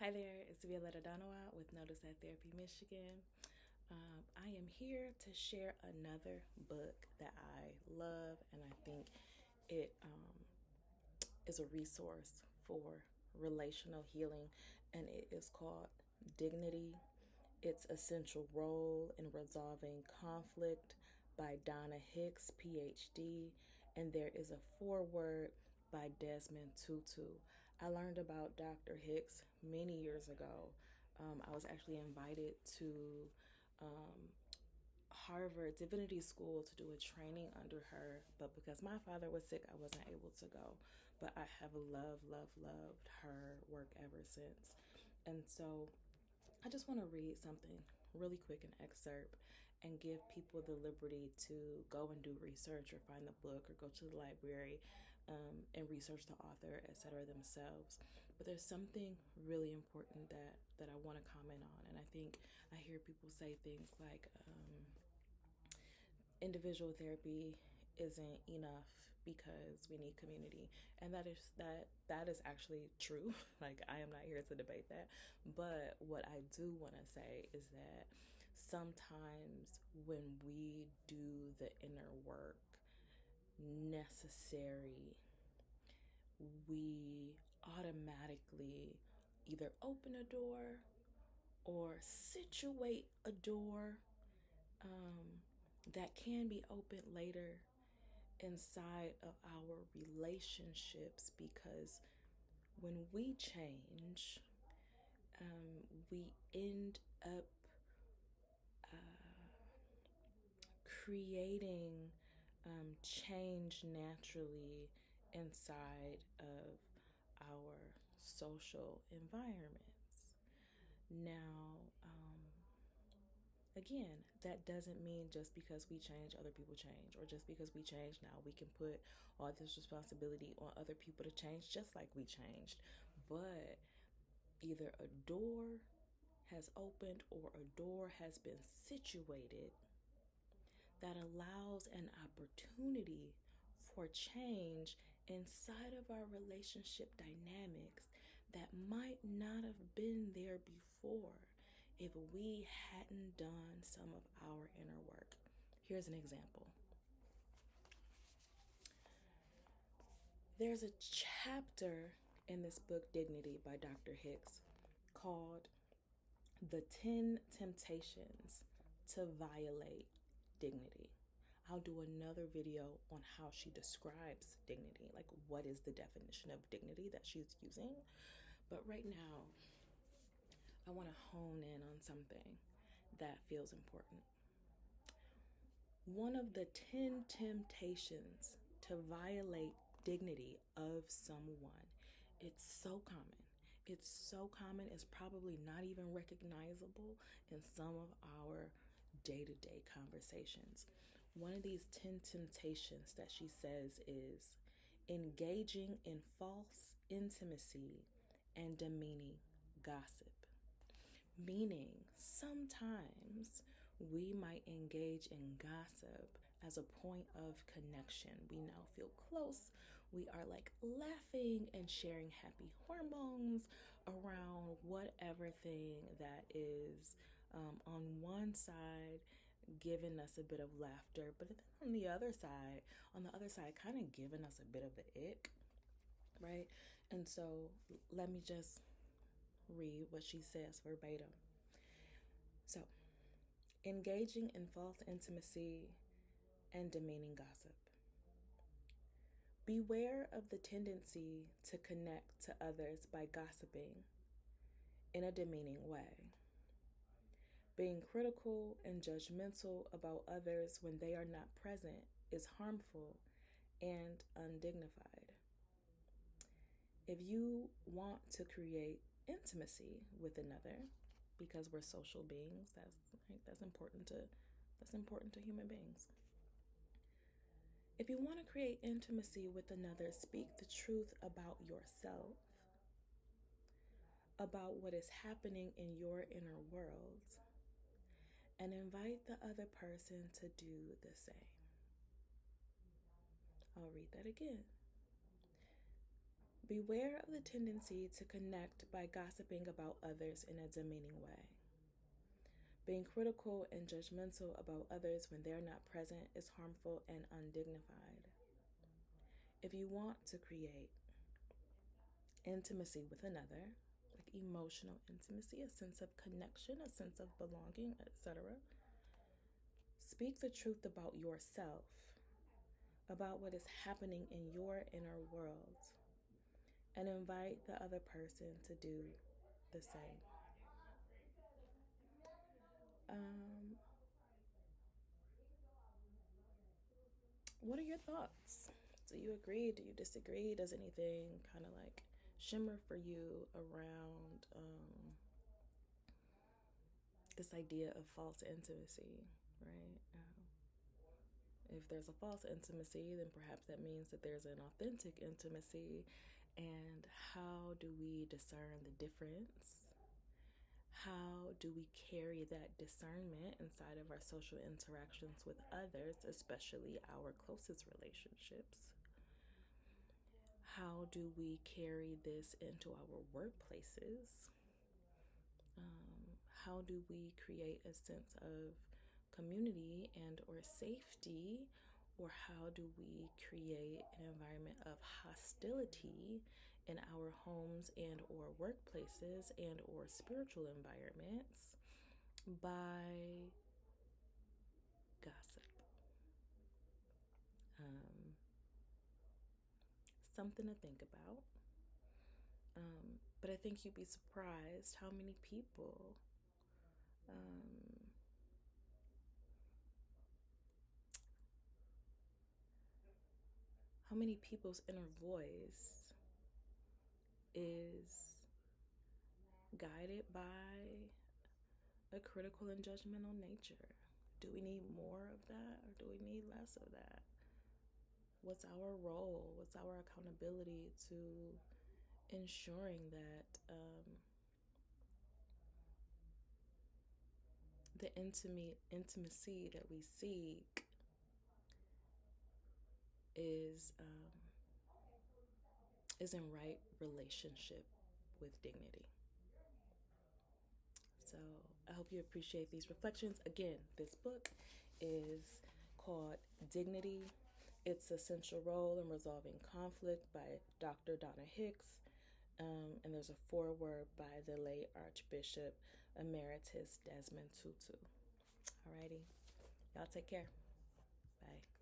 Hi there, it's Violetta Donowa with Notice at Therapy Michigan. I am here to share another book that I love, and I think it is a resource for relational healing, and it is called Dignity: Its Essential Role in Resolving Conflict by Donna Hicks, PhD, and there is a foreword by Desmond Tutu. I learned about Dr. Hicks many years ago. I was actually invited to Harvard Divinity School to do a training under her, but because my father was sick, I wasn't able to go. But I have loved her work ever since. And so I just want to read something really quick, an excerpt, and give people the liberty to go and do research or find the book or go to the library and research the author, etc. themselves. But there's something really important that I want to comment on. And I think I hear people say things like, individual therapy isn't enough because we need community, and that is actually true. Like, I am not here to debate that, but what I do want to say is that sometimes when we do the inner work necessary, we automatically either open a door or situate a door that can be opened later inside of our relationships, because when we change, we end up creating change naturally inside of our social environments. Now, again, that doesn't mean just because we change, other people change, or just because we change now, we can put all this responsibility on other people to change just like we changed. But either a door has opened or a door has been situated that allows an opportunity for change inside of our relationship dynamics that might not have been there before if we hadn't done some of our inner work. Here's an example. There's a chapter in this book, Dignity, by Dr. Hicks, called The 10 Temptations to Violate Dignity. I'll do another video on how she describes dignity, like what is the definition of dignity that she's using. But right now, I want to hone in on something that feels important. One of the 10 temptations to violate dignity of someone, it's so common. It's so common, it's probably not even recognizable in some of our day-to-day conversations. One of these 10 temptations that she says is engaging in false intimacy and demeaning gossip. Meaning, sometimes we might engage in gossip as a point of connection. We now feel close. We are like laughing and sharing happy hormones around whatever thing that is on one side giving us a bit of laughter, but then on the other side, kind of giving us a bit of the ick, right? And so let me just read what she says verbatim. So, engaging in false intimacy and demeaning gossip. Beware of the tendency to connect to others by gossiping in a demeaning way. Being critical and judgmental about others when they are not present is harmful and undignified. If you want to create intimacy with another, because we're social beings, that's important to human beings. If you want to create intimacy with another, speak the truth about yourself, about what is happening in your inner world, and invite the other person to do the same. I'll read that again. Beware of the tendency to connect by gossiping about others in a demeaning way. Being critical and judgmental about others when they're not present is harmful and undignified. If you want to create intimacy with another, like emotional intimacy, a sense of connection, a sense of belonging, etc., speak the truth about yourself, about what is happening in your inner world, and invite the other person to do the same. What are your thoughts? Do you agree? Do you disagree? Does anything kind of like shimmer for you around this idea of false intimacy, right? If there's a false intimacy, then perhaps that means that there's an authentic intimacy. And how do we discern the difference? How do we carry that discernment inside of our social interactions with others, especially our closest relationships? How do we carry this into our workplaces? How do we create a sense of community and or safety, or how do we create an environment of hostility in our homes and or workplaces and or spiritual environments by gossip? Something to think about. But I think you'd be surprised how many people how many people's inner voice is guided by a critical and judgmental nature. Do we need more of that or do we need less of that? What's our role? What's our accountability to ensuring that the intimacy that we seek is in right relationship with dignity? So I hope you appreciate these reflections. Again, this book is called Dignity: Its Essential Role in Resolving Conflict by Dr. Donna Hicks. And there's a foreword by the late Archbishop Emeritus Desmond Tutu. Alrighty, y'all take care. Bye.